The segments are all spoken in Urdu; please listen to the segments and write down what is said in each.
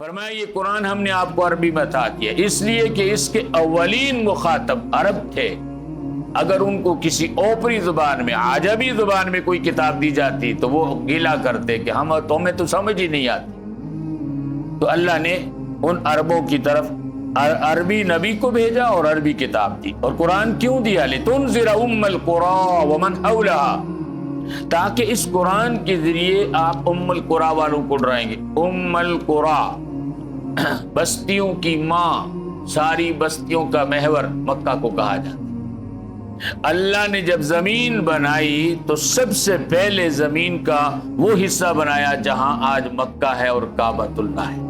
فرمایا یہ قرآن ہم نے آپ کو عربی میں عطا کیا اس لیے کہ اس کے اولین مخاطب عرب تھے. اگر ان کو کسی اوپری زبان میں عجمی زبان میں کوئی کتاب دی جاتی تو وہ گیلا کرتے کہ تمہیں تو سمجھ ہی نہیں آتی. تو اللہ نے ان عربوں کی طرف عربی نبی کو بھیجا اور عربی کتاب دی. اور قرآن کیوں دیا؟ لِتُنذِرَ أُمَّ الْقُرَىٰ وَمَنْ حَوْلَهَا، تاکہ اس قرآن کے ذریعے آپ ام القریٰ والوں کو ڈرائیں گے. ام القریٰ بستیوں کی ماں، ساری بستیوں کا محور مکہ کو کہا جاتا. اللہ نے جب زمین بنائی تو سب سے پہلے زمین کا وہ حصہ بنایا جہاں آج مکہ ہے اور کعبۃ اللہ ہے.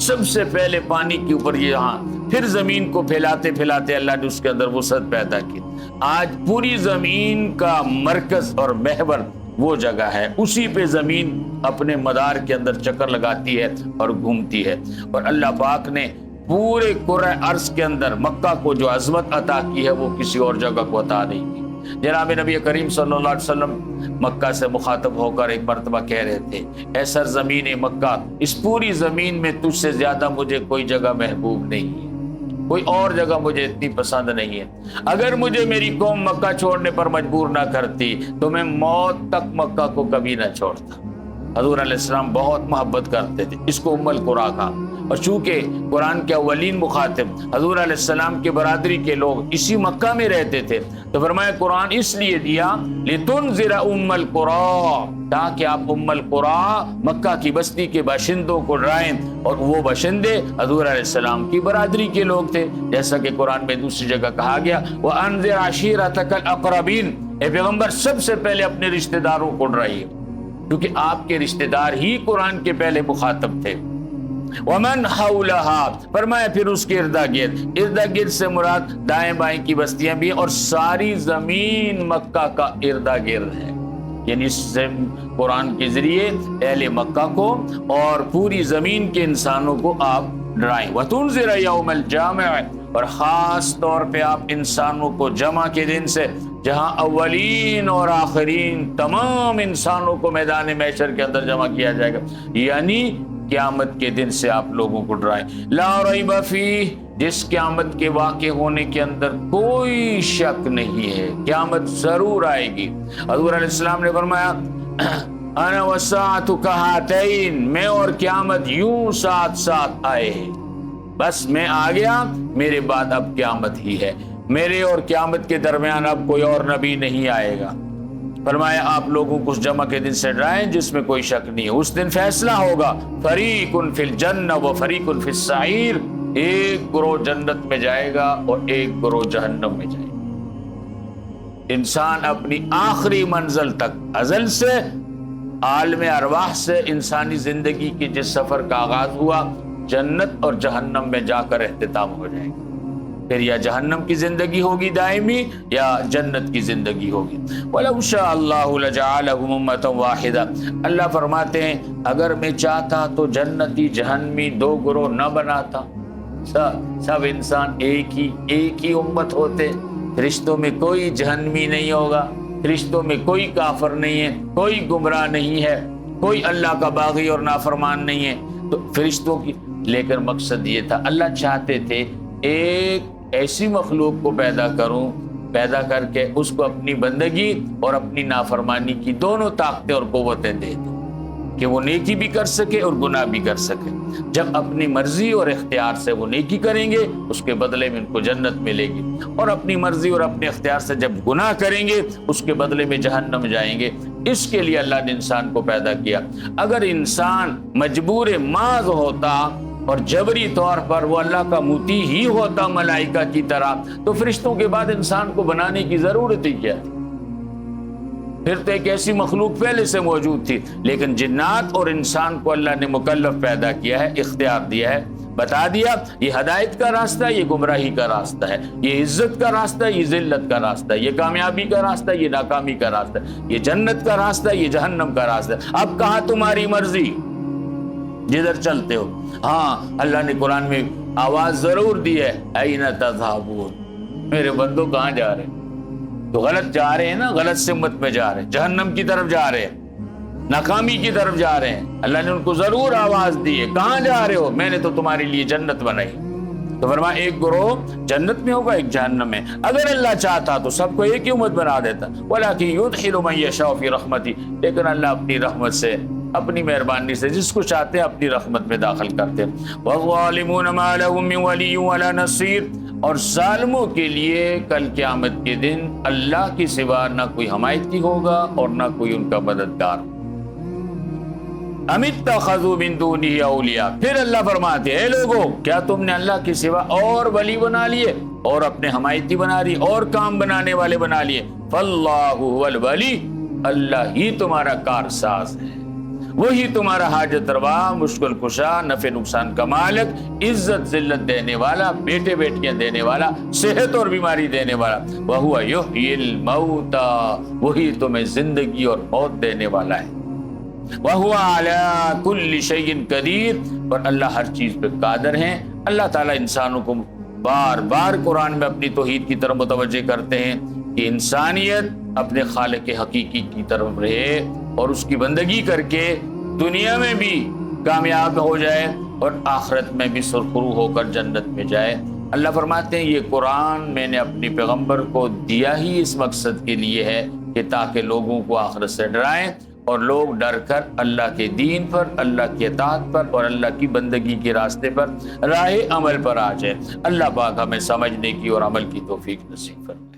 سب سے پہلے پانی کے اوپر یہاں، پھر زمین کو پھیلاتے پھیلاتے اللہ نے اس کے اندر وسعت پیدا کی. آج پوری زمین کا مرکز اور محور وہ جگہ ہے، اسی پہ زمین اپنے مدار کے اندر چکر لگاتی ہے اور گھومتی ہے. اور اللہ پاک نے پورے کرۂ ارض کے اندر مکہ کو جو عظمت عطا کی ہے وہ کسی اور جگہ کو عطا نہیں کی. جناب نبی کریم صلی اللہ علیہ وسلم مکہ سے مخاطب ہو کر ایک مرتبہ کہہ رہے تھے، اے سرزمین مکہ، اس پوری زمین میں تجھ سے زیادہ مجھے کوئی جگہ محبوب نہیں ہے، کوئی اور جگہ مجھے اتنی پسند نہیں ہے. اگر مجھے میری قوم مکہ چھوڑنے پر مجبور نہ کرتی تو میں موت تک مکہ کو کبھی نہ چھوڑتا. حضور علیہ السلام بہت محبت کرتے تھے، اس کو ام القریٰ کہا. اور چونکہ قرآن کے اولین مخاطب حضور علیہ السلام کے برادری کے لوگ اسی مکہ میں رہتے تھے تو فرمایا قرآن اس لیے دیا لِتُنذِرَ أُمَّ الْقُرَىٰ، تاکہ آپ ام القریٰ مکہ کی بستی کے باشندوں کو ڈرائیں. اور وہ باشندے حضور علیہ السلام کی برادری کے لوگ تھے، جیسا کہ قرآن میں دوسری جگہ کہا گیا وَأَنذِرْ عَشِيرَتَكَ الْأَقْرَبِينَ، اے پیغمبر سب سے پہلے اپنے رشتہ داروں کو ڈرائیے، کیونکہ آپ کے رشتہ دار ہی قرآن کے پہلے مخاطب تھے. ومن حولها، فرمایا پھر اس کے اردا گرد سے مراد دائیں بائیں کی بستیاں بھی اور ساری زمین مکہ کا اردا گرد ہے. یعنی اس سے قرآن کے ذریعے اہل مکہ کو اور پوری زمین کے انسانوں کو آپ ڈرائیں. وتنذر یوم الجامع، اور خاص طور پہ آپ انسانوں کو جمع کے دن سے، جہاں اولین اور آخرین تمام انسانوں کو میدان محشر کے اندر جمع کیا جائے گا، یعنی قیامت کے دن سے آپ لوگوں کو ڈرائیں. لا ریب فیہ، جس قیامت کے واقع ہونے کے اندر کوئی شک نہیں ہے، قیامت ضرور آئے گی. حضور علیہ السلام نے فرمایا انا والساعۃ کہاتین، میں اور قیامت یوں ساتھ ساتھ آئے ہیں، بس میں آ گیا، میرے بعد اب قیامت ہی ہے، میرے اور قیامت کے درمیان اب کوئی اور نبی نہیں آئے گا. فرمایا آپ لوگوں کو اس جمع کے دن سے ڈرائیں جس میں کوئی شک نہیں ہے. اس دن فیصلہ ہوگا فریق فی الجنہ و فریق فی السعیر، ایک گروہ جنت میں جائے گا اور ایک گروہ جہنم میں جائے گا. انسان اپنی آخری منزل تک، ازل سے عالم ارواح سے انسانی زندگی کے جس سفر کا آغاز ہوا، جنت اور جہنم میں جا کر اختتام ہو جائے گا. پھر یا جہنم کی زندگی ہوگی دائمی یا جنت کی زندگی ہوگی. وَلَوْ شَاءَ اللَّهُ لَجَعَلَهُمْ أُمَّةً وَاحِدَةً، اللہ فرماتے ہیں اگر میں چاہتا تو جنتی جہنمی دو گروہ نہ بناتا، سب انسان ایک ہی امت ہوتے. فرشتوں میں کوئی جہنمی نہیں ہوگا، فرشتوں میں کوئی کافر نہیں ہے، کوئی گمراہ نہیں ہے، کوئی اللہ کا باغی اور نافرمان نہیں ہے. تو فرشتوں کی، لیکن مقصد یہ تھا، اللہ چاہتے تھے ایک ایسی مخلوق کو پیدا کر کے اس کو اپنی بندگی اور اپنی نافرمانی کی دونوں طاقتیں اور قوتیں دے دیں کہ وہ نیکی بھی کر سکے اور گناہ بھی کر سکے. جب اپنی مرضی اور اختیار سے وہ نیکی کریں گے اس کے بدلے میں ان کو جنت ملے گی، اور اپنی مرضی اور اپنے اختیار سے جب گناہ کریں گے اس کے بدلے میں جہنم جائیں گے. اس کے لیے اللہ نے انسان کو پیدا کیا. اگر انسان مجبور ماذ ہوتا اور جبری طور پر وہ اللہ کا مطیع ہی ہوتا ملائکہ کی طرح، تو فرشتوں کے بعد انسان کو بنانے کی ضرورت ہی کیا تھی؟ پھر تو ایک ایسی مخلوق پہلے سے موجود تھی. لیکن جنات اور انسان کو اللہ نے مکلف پیدا کیا ہے، اختیار دیا ہے، بتا دیا یہ ہدایت کا راستہ ہے، یہ گمراہی کا راستہ ہے، یہ عزت کا راستہ ہے، یہ ذلت کا راستہ ہے، یہ کامیابی کا راستہ ہے، یہ ناکامی کا راستہ ہے، یہ جنت کا راستہ ہے، یہ جہنم کا راستہ ہے. اب کہاں تمہاری مرضی، جدھر چلتے ہو. ہاں اللہ نے قرآن میں آواز ضرور دی ہے، این تذہبون، میرے بندو کہاں جا رہے ہیں؟ تو غلط جا رہے ہیں نا، غلط سمت میں جا رہے ہیں، جہنم کی طرف جا رہے ہیں. ناکامی کی طرف جا رہے ہیں، اللہ نے ان کو ضرور آواز دی ہے، کہاں جا رہے ہو؟ میں نے تو تمہارے لیے جنت بنائی۔ تو فرمایا ایک گروہ جنت میں ہوگا، ایک جہنم میں۔ اگر اللہ چاہتا تو سب کو ایک ہی امت بنا دیتا، وَلَٰكِن يُدْخِلُ مَن يَشَاءُ فِي رَحْمَتِهِ، لیکن اللہ اپنی رحمت سے، اپنی مہربانی سے جس کو چاہتے ہیں اپنی رحمت میں داخل کرتے ہیں۔ وَالظَّالِمُونَ مَا لَهُم مِّن وَلِيٍّ وَلَا نَصِيرٍ، اور ظالموں کے لیے کل قیامت کے دن اللہ کے سوا نہ کوئی حمایتی ہوگا اور نہ کوئی ان کا مددگار۔ ام اتخذوا من دونہ اولیاء، پھر اللہ فرماتے ہیں اے لوگو، کیا تم نے اللہ کے سوا اور ولی بنا لیے اور اپنے حمایتی بنا لیے اور کام بنانے والے بنا لیے؟ فاللہ هو الولی، اللہ ہی تمہارا کارساز ہے، وہی تمہارا حاجت روا، مشکل کشا، نفع نقصان کا مالک، عزت ذلت دینے والا، بیٹے بیٹیاں دینے والا، صحت اور بیماری دینے والا۔ وہو یحیی الموتى، وہی تمہیں زندگی اور موت دینے والا ہے۔ وَهُوَ عَلَىٰ كُلِّ شَيْءٍ قَدِيرٌ، اور اللہ ہر چیز پہ قادر ہیں۔ اللہ تعالیٰ انسانوں کو بار بار قرآن میں اپنی توحید کی طرف متوجہ کرتے ہیں کہ انسانیت اپنے خالق حقیقی کی طرف رہے اور اس کی بندگی کر کے دنیا میں بھی کامیاب ہو جائے اور آخرت میں بھی سرخرو ہو کر جنت میں جائے۔ اللہ فرماتے ہیں یہ قرآن میں نے اپنی پیغمبر کو دیا ہی اس مقصد کے لیے ہے کہ تاکہ لوگوں کو آخرت سے ڈرائیں اور لوگ ڈر کر اللہ کے دین پر، اللہ کی اطاعت پر اور اللہ کی بندگی کے راستے پر، راہ عمل پر آ جائیں۔ اللہ پاک ہمیں سمجھنے کی اور عمل کی توفیق نصیب فرمائے۔